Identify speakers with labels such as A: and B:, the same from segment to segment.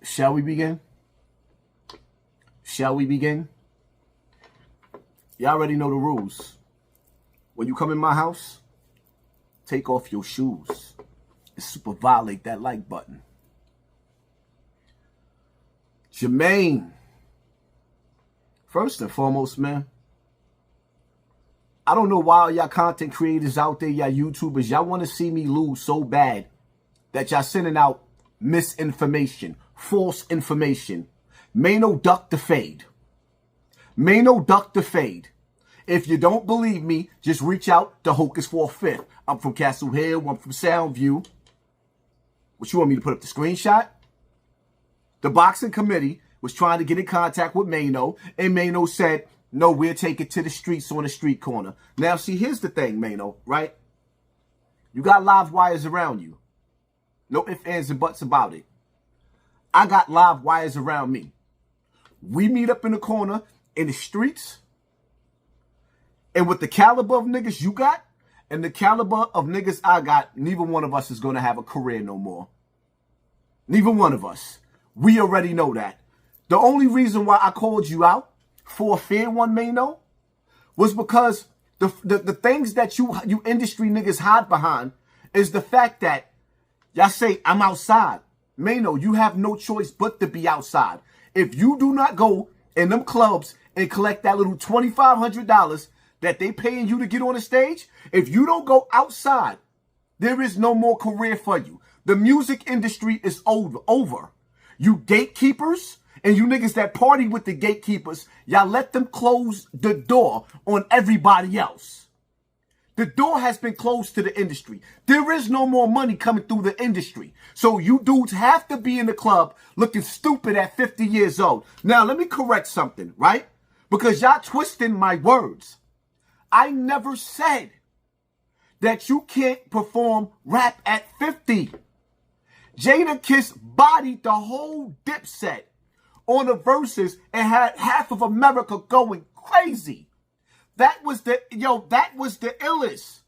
A: Shall we begin? Shall we begin? Y'all already know the rules. When you come in my house, take off your shoes and super violate that like button. Jermaine, first and foremost, man, I don't know why y'all content creators out there, y'all YouTubers, y'all want to see me lose so bad that y'all sending out misinformation, false information. Maino duck the fade. Maino duck the fade. If you don't believe me, just reach out to Hocus for a Fifth. I'm from Castle Hill. I'm from Soundview. What, you want me to put up the screenshot? The boxing committee was trying to get in contact with Maino, and Maino said, no, we'll take it to the streets on the street corner. Now, see, here's the thing, Maino, right? You got live wires around you. No ifs, ands, and buts about it. I got live wires around me. We meet up in the corner in the streets, and with the caliber of niggas you got and the caliber of niggas I got, neither one of us is going to have a career no more. Neither one of us. We already know that. The only reason why I called you out for a fair one, Maino, was because the things that you industry niggas hide behind is the fact that y'all say, I'm outside. Maino, you have no choice but to be outside. If you do not go in them clubs and collect that little $2,500 that they paying you to get on the stage, if you don't go outside, there is no more career for you. The music industry is over. You gatekeepers and you niggas that party with the gatekeepers, y'all let them close the door on everybody else. The door has been closed to the industry. There is no more money coming through the industry. So you dudes have to be in the club looking stupid at 50 years old. Now, let me correct something, right? Because y'all twisting my words. I never said that you can't perform rap at 50. Jadakiss bodied the whole Dipset on the verses and had half of America going crazy. That was the illest.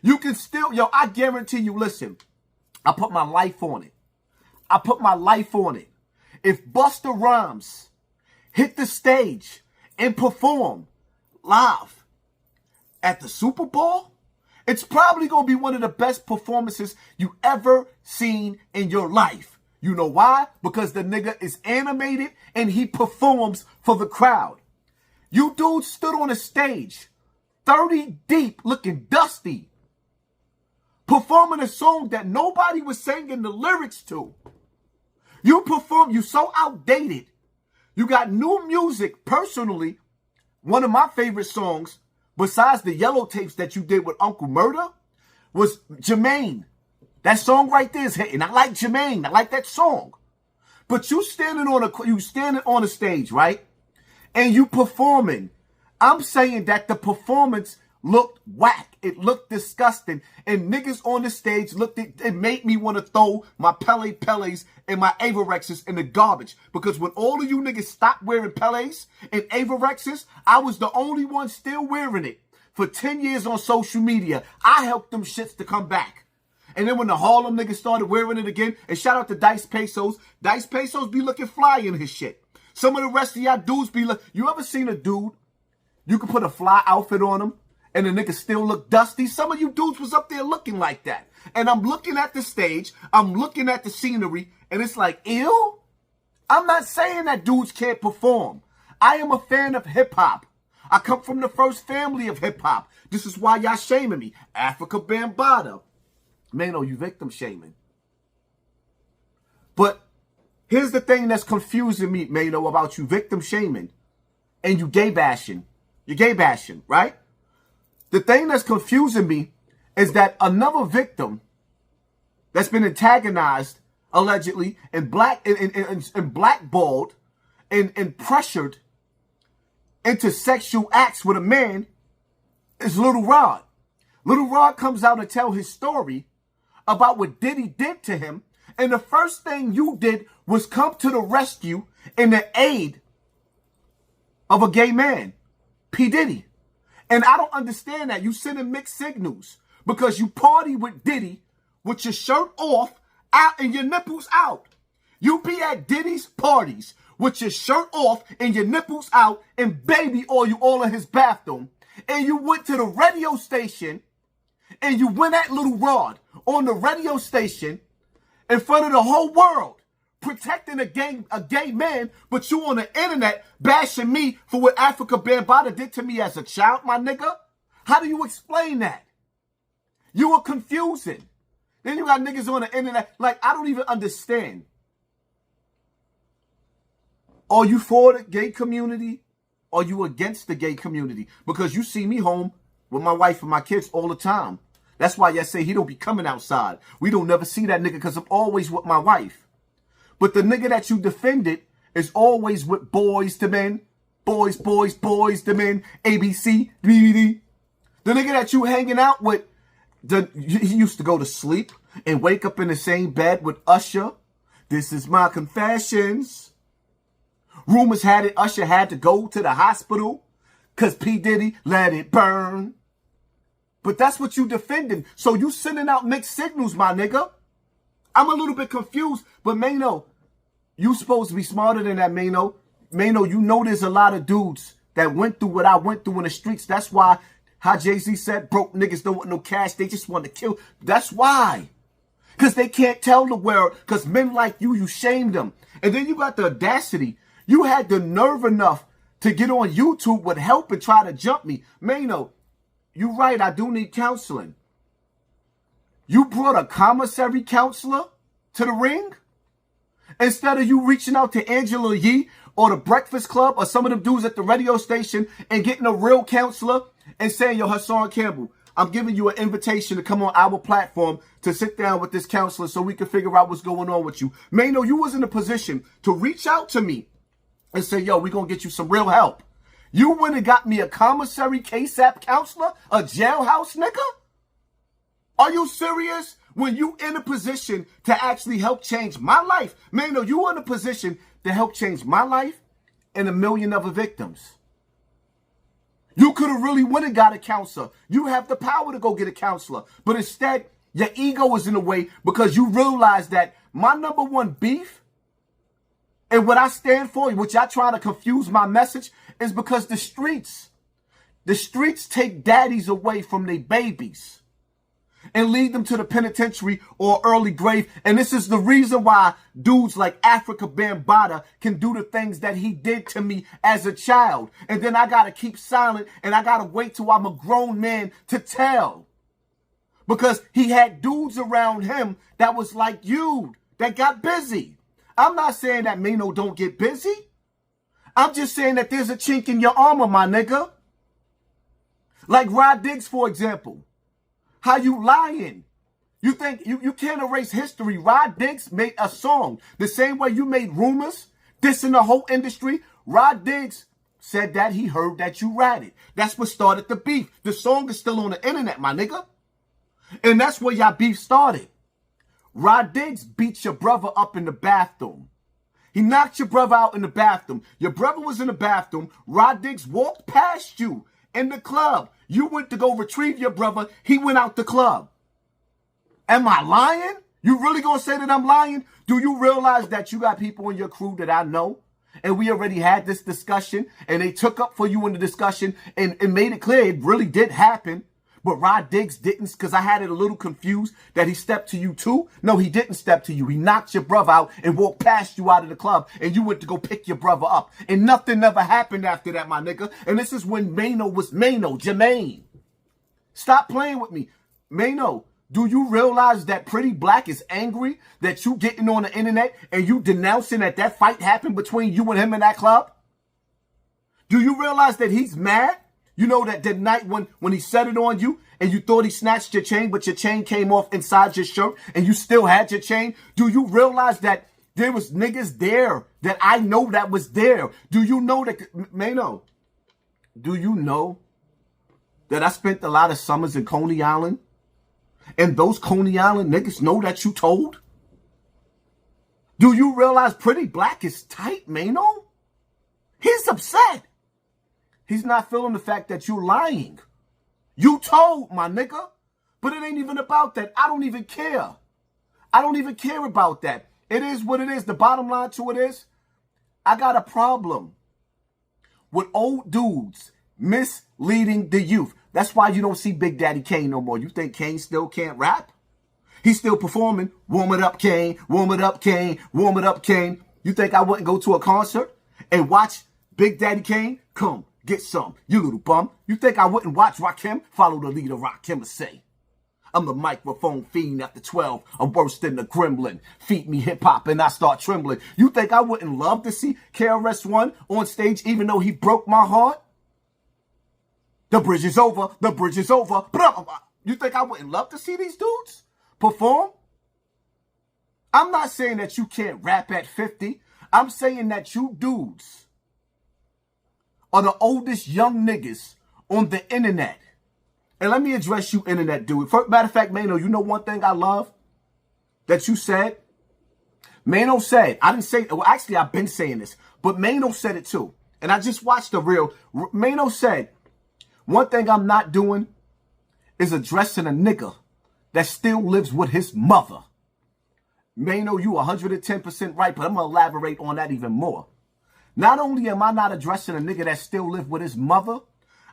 A: You can still, I guarantee you, listen, I put my life on it. I put my life on it. If Busta Rhymes hit the stage and perform live at the Super Bowl, it's probably going to be one of the best performances you ever seen in your life. You know why? Because the nigga is animated and he performs for the crowd. You dudes stood on a stage, 30 deep, looking dusty, performing a song that nobody was singing the lyrics to. You so outdated. You got new music. Personally, one of my favorite songs, besides the yellow tapes that you did with Uncle Murder, was Jermaine. That song right there is hitting. I like Jermaine. I like that song. But you standing on a stage, right? And you performing. I'm saying that the performance looked whack. It looked disgusting. And niggas on the stage it made me want to throw my Peles and my Avorexes in the garbage. Because when all of you niggas stopped wearing Peles and Avorexes, I was the only one still wearing it. For 10 years on social media, I helped them shits to come back. And then when the Harlem niggas started wearing it again, and shout out to Dice Pesos be looking fly in his shit. Some of the rest of y'all dudes be like, you ever seen a dude, you could put a fly outfit on him, and the nigga still look dusty? Some of you dudes was up there looking like that. And I'm looking at the stage, I'm looking at the scenery, and it's like, ew? I'm not saying that dudes can't perform. I am a fan of hip-hop. I come from the first family of hip-hop. This is why y'all shaming me. Africa Bambaataa. Maino, you victim shaming. But here's the thing that's confusing me, Maino, about you victim shaming and you gay bashing. You're gay bashing, right? The thing that's confusing me is that another victim that's been antagonized, allegedly, and blackballed and pressured into sexual acts with a man is Lil Rod. Lil Rod comes out and tell his story about what Diddy did to him. And the first thing you did was come to the rescue in the aid of a gay man, P. Diddy. And I don't understand that. You sending mixed signals because you party with Diddy with your shirt off out and your nipples out. You be at Diddy's parties with your shirt off and your nipples out and baby oil all in his bathroom. And you went to the radio station and you went at Little Rod on the radio station in front of the whole world, protecting a gay man, but you on the internet bashing me for what Africa Bambaataa did to me as a child, my nigga? How do you explain that? You were confusing. Then you got niggas on the internet, like, I don't even understand. Are you for the gay community? Or are you against the gay community? Because you see me home with my wife and my kids all the time. That's why y'all say he don't be coming outside. We don't never see that nigga because I'm always with my wife. But the nigga that you defended is always with boys to men. Boys to men. ABC, DVD. The nigga that you hanging out with, he used to go to sleep and wake up in the same bed with Usher. This is my confessions. Rumors had it Usher had to go to the hospital because P. Diddy let it burn. But that's what you defending. So you sending out mixed signals, my nigga. I'm a little bit confused. But Maino, you supposed to be smarter than that, Maino. Maino, you know there's a lot of dudes that went through what I went through in the streets. That's why how Jay-Z said broke niggas don't want no cash. They just want to kill. That's why. Because they can't tell the world. Because men like you shamed them. And then you got the audacity. You had the nerve enough to get on YouTube with help and try to jump me. Maino, you're right. I do need counseling. You brought a commissary counselor to the ring? Instead of you reaching out to Angela Yee or the Breakfast Club or some of them dudes at the radio station and getting a real counselor and saying, yo, Hassan Campbell, I'm giving you an invitation to come on our platform to sit down with this counselor so we can figure out what's going on with you. Maino, you was in a position to reach out to me and say, yo, we're going to get you some real help. You went and got me a commissary KSAP counselor, a jailhouse nigga? Are you serious? When you in a position to actually help change my life, Maino, you in a position to help change my life and 1 million other victims. You could have really went and got a counselor. You have the power to go get a counselor. But instead, your ego is in the way because you realize that my number one beef and what I stand for, which y'all trying to confuse my message, is because the streets take daddies away from their babies and lead them to the penitentiary or early grave. And this is the reason why dudes like Africa Bambaataa can do the things that he did to me as a child. And then I got to keep silent and I got to wait till I'm a grown man to tell. Because he had dudes around him that was like you, that got busy. I'm not saying that Maino don't get busy. I'm just saying that there's a chink in your armor, my nigga. Like Rod Diggs, for example. How you lying? You think you can't erase history. Rod Diggs made a song. The same way you made rumors, dissing the whole industry. Rod Diggs said that he heard that you ratted. That's what started the beef. The song is still on the internet, my nigga. And that's where y'all beef started. Rod Diggs beat your brother up in the bathroom. He knocked your brother out in the bathroom. Your brother was in the bathroom. Rod Diggs walked past you in the club. You went to go retrieve your brother. He went out the club. Am I lying? You really gonna say that I'm lying? Do you realize that you got people in your crew that I know? And we already had this discussion and they took up for you in the discussion and made it clear it really did happen. But Rod Diggs didn't, because I had it a little confused that he stepped to you too. No, he didn't step to you. He knocked your brother out and walked past you out of the club and you went to go pick your brother up. And nothing ever happened after that, my nigga. And this is when Maino was Maino, Jermaine. Stop playing with me. Maino, do you realize that Pretty Black is angry that you getting on the internet and you denouncing that fight happened between you and him in that club? Do you realize that he's mad? You know that the night when he set it on you and you thought he snatched your chain, but your chain came off inside your shirt and you still had your chain? Do you realize that there was niggas there that I know that was there? Do you know that, Maino, do you know that I spent a lot of summers in Coney Island? And those Coney Island niggas know that you told? Do you realize Pretty Black is tight, Maino? He's upset. He's not feeling the fact that you're lying. You told, my nigga. But it ain't even about that. I don't even care. I don't even care about that. It is what it is. The bottom line to it is, I got a problem with old dudes misleading the youth. That's why you don't see Big Daddy Kane no more. You think Kane still can't rap? He's still performing. Warm it up, Kane. Warm it up, Kane. Warm it up, Kane. You think I wouldn't go to a concert and watch Big Daddy Kane? Come, get some, you little bum. You think I wouldn't watch Rakim? Follow the leader, Rakim, and say, I'm the microphone fiend after 12. I'm worse than the gremlin. Feed me hip-hop and I start trembling. You think I wouldn't love to see KRS-One on stage even though he broke my heart? The bridge is over. The bridge is over. You think I wouldn't love to see these dudes perform? I'm not saying that you can't rap at 50. I'm saying that you dudes are the oldest young niggas on the internet. And let me address you, internet dude. Matter of fact, Maino, you know one thing I love that you said? Maino said, I didn't say, well, actually, I've been saying this, but Maino said it too. And I just watched the reel. Maino said, one thing I'm not doing is addressing a nigga that still lives with his mother. Maino, you 110% right, but I'm going to elaborate on that even more. Not only am I not addressing a nigga that still lives with his mother,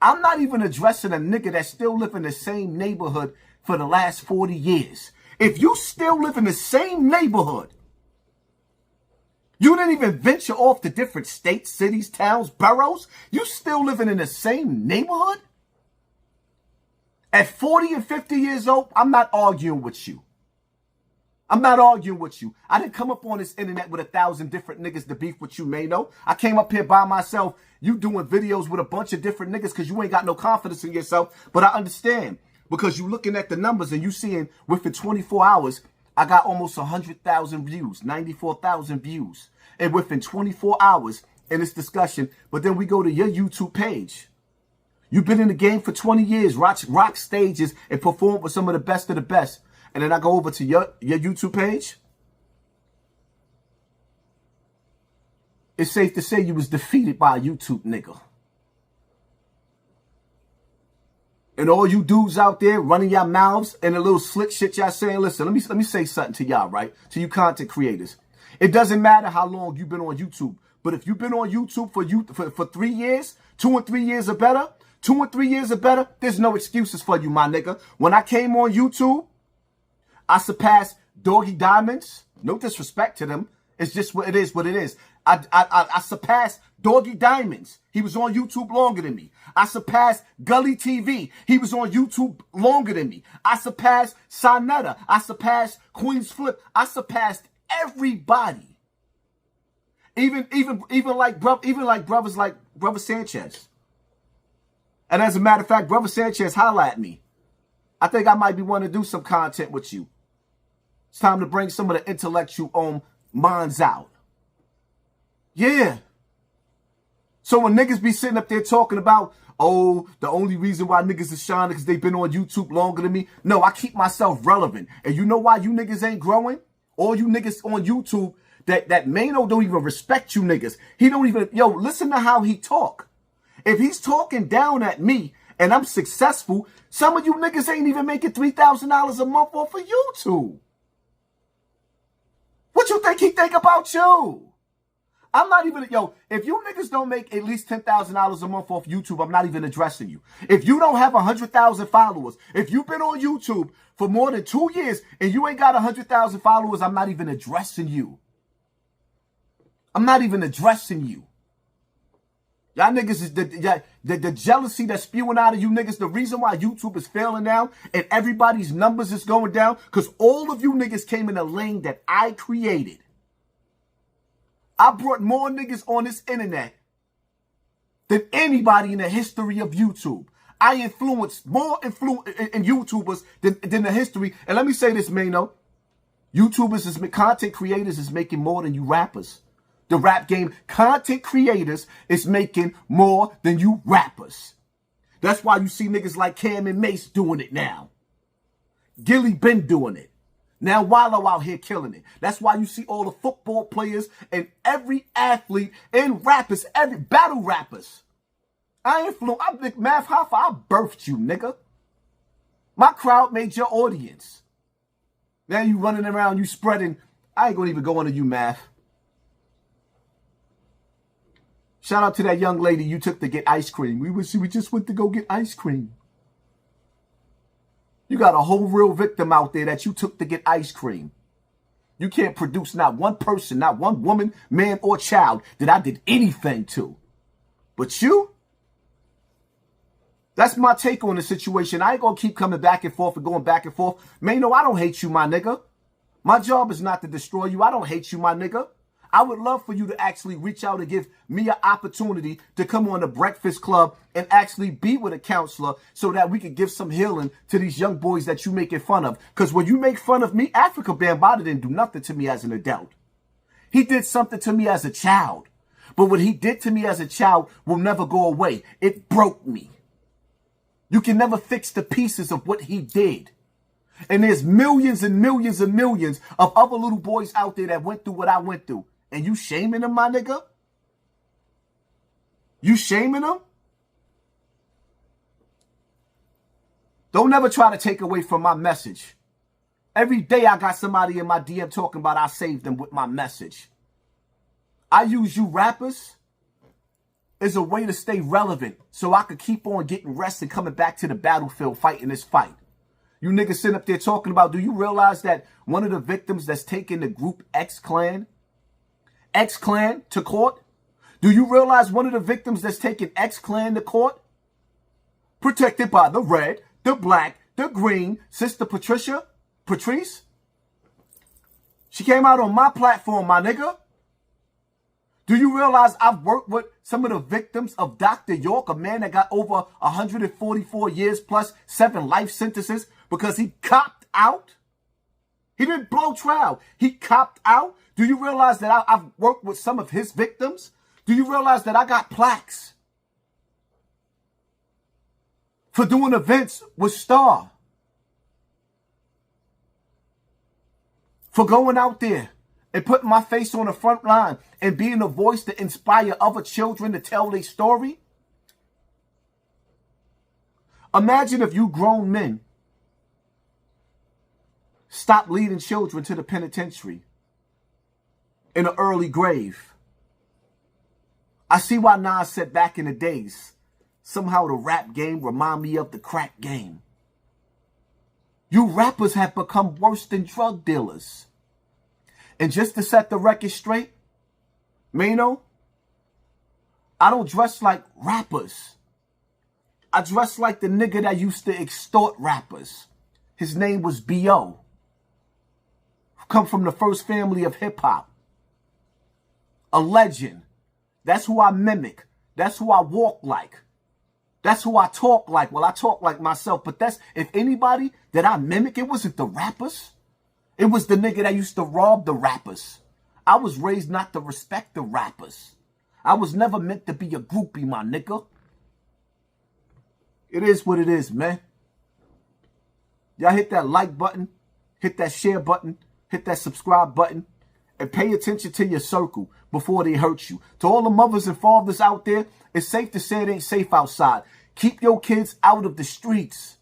A: I'm not even addressing a nigga that still live in the same neighborhood for the last 40 years. If you still live in the same neighborhood, you didn't even venture off to different states, cities, towns, boroughs, you still living in the same neighborhood? At 40 and 50 years old, I'm not arguing with you. I'm not arguing with you. I didn't come up on this internet with 1,000 different niggas to beef with you, Maino. I came up here by myself. You doing videos with a bunch of different niggas because you ain't got no confidence in yourself. But I understand because you looking at the numbers and you seeing within 24 hours, I got almost 100,000 views, 94,000 views. And within 24 hours in this discussion, but then we go to your YouTube page. You've been in the game for 20 years, rock stages and performed with some of the best of the best. And then I go over to your YouTube page. It's safe to say you was defeated by a YouTube nigga. And all you dudes out there running your mouths and the little slick shit y'all saying, listen, let me say something to y'all, right? To you content creators. It doesn't matter how long you've been on YouTube. But if you've been on YouTube for 3 years, 2 and 3 years or better, 2 and 3 years or better, there's no excuses for you, my nigga. When I came on YouTube, I surpassed Doggy Diamonds. No disrespect to them. It's just what it is, what it is. I surpassed Doggy Diamonds. He was on YouTube longer than me. I surpassed Gully TV. He was on YouTube longer than me. I surpassed Sonetta. I surpassed Queen's Flip. I surpassed everybody. Even like brothers like Brother Sanchez. And as a matter of fact, Brother Sanchez hollered at me. I think I might be wanting to do some content with you. It's time to bring some of the intellectual minds out. Yeah. So when niggas be sitting up there talking about, oh, the only reason why niggas is shining is they've been on YouTube longer than me. No, I keep myself relevant. And you know why you niggas ain't growing? All you niggas on YouTube that Maino don't even respect you niggas. He don't even, yo, listen to how he talk. If he's talking down at me and I'm successful, some of you niggas ain't even making $3,000 a month off of YouTube. What you think he think about you? I'm not even, yo, if you niggas don't make at least $10,000 a month off YouTube, I'm not even addressing you. If you don't have 100,000 followers, if you've been on YouTube for more than 2 years and you ain't got 100,000 followers, I'm not even addressing you. I'm not even addressing you. Y'all niggas is the jealousy that's spewing out of you niggas. The reason why YouTube is failing now and everybody's numbers is going down because all of you niggas came in a lane that I created. I brought more niggas on this internet than anybody in the history of YouTube. I influenced more in YouTubers than the history. And let me say this, Maino. YouTubers, content creators is making more than you rappers. The rap game, content creators is making more than you rappers. That's why you see niggas like Cam and Mace doing it now. Gilly been doing it. Now Wallow out here killing it. That's why you see all the football players and every athlete and rappers, every battle rappers. I'm Nick Math Hoffa. I birthed you, nigga. My crowd made your audience. Now you running around, you spreading. I ain't gonna even go into you math. Shout out to that young lady you took to get ice cream. We just went to go get ice cream. You got a whole real victim out there that you took to get ice cream. You can't produce not one person, not one woman, man, or child that I did anything to. But you? That's my take on the situation. I ain't gonna keep coming back and forth and going back and forth. Maino, I don't hate you, my nigga. My job is not to destroy you. I don't hate you, my nigga. I would love for you to actually reach out and give me an opportunity to come on the Breakfast Club and actually be with a counselor so that we could give some healing to these young boys that you making fun of. Because when you make fun of me, Africa Bambaataa didn't do nothing to me as an adult. He did something to me as a child. But what he did to me as a child will never go away. It broke me. You can never fix the pieces of what he did. And there's millions and millions and millions of other little boys out there that went through what I went through. And you shaming them, my nigga? You shaming them? Don't ever try to take away from my message. Every day I got somebody in my DM talking about I saved them with my message. I use you rappers as a way to stay relevant so I could keep on getting rest and coming back to the battlefield fighting this fight. You niggas sitting up there talking about, do you realize that one of the victims that's taking the group X-Clan to court? Do you realize one of the victims that's taking X-Clan to court? Protected by the red, the black, the green, Sister Patrice? She came out on my platform, my nigga. Do you realize I've worked with some of the victims of Dr. York, a man that got over 144 years plus 7 life sentences because he copped out? He didn't blow trial. He copped out. Do you realize that I've worked with some of his victims? Do you realize that I got plaques for doing events with Star? For going out there and putting my face on the front line and being a voice to inspire other children to tell their story? Imagine if you grown men stop leading children to the penitentiary in an early grave. I see why Nas said back in the days, somehow the rap game remind me of the crack game. You rappers have become worse than drug dealers. And just to set the record straight, Maino, I don't dress like rappers. I dress like the nigga that used to extort rappers. His name was B.O. Come from the first family of hip-hop. A legend. That's who I mimic. That's who I walk like. That's who I talk like. Well, I talk like myself, but that's, if anybody that I mimic, it wasn't the rappers. It was the nigga that used to rob the rappers. I was raised not to respect the rappers. I was never meant to be a groupie, my nigga. It is what it is, man. Y'all hit that like button, hit that share button, hit that subscribe button, and pay attention to your circle before they hurt you. To all the mothers and fathers out there, it's safe to say it ain't safe outside. Keep your kids out of the streets.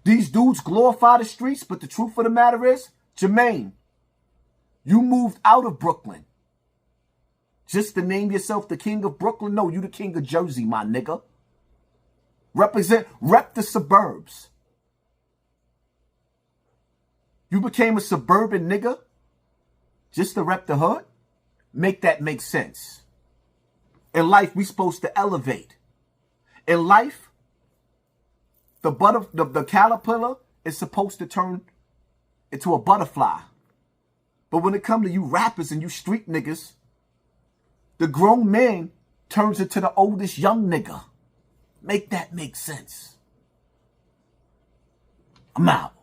A: These dudes glorify the streets, but the truth of the matter is, Jermaine, you moved out of Brooklyn. Just to name yourself the king of Brooklyn? No, you the king of Jersey, my nigga. Rep the suburbs. You became a suburban nigga just to rep the hood? Make that make sense. In life, we supposed to elevate. In life, the caterpillar is supposed to turn into a butterfly. But when it comes to you rappers and you street niggas, the grown man turns into the oldest young nigga. Make that make sense. I'm out.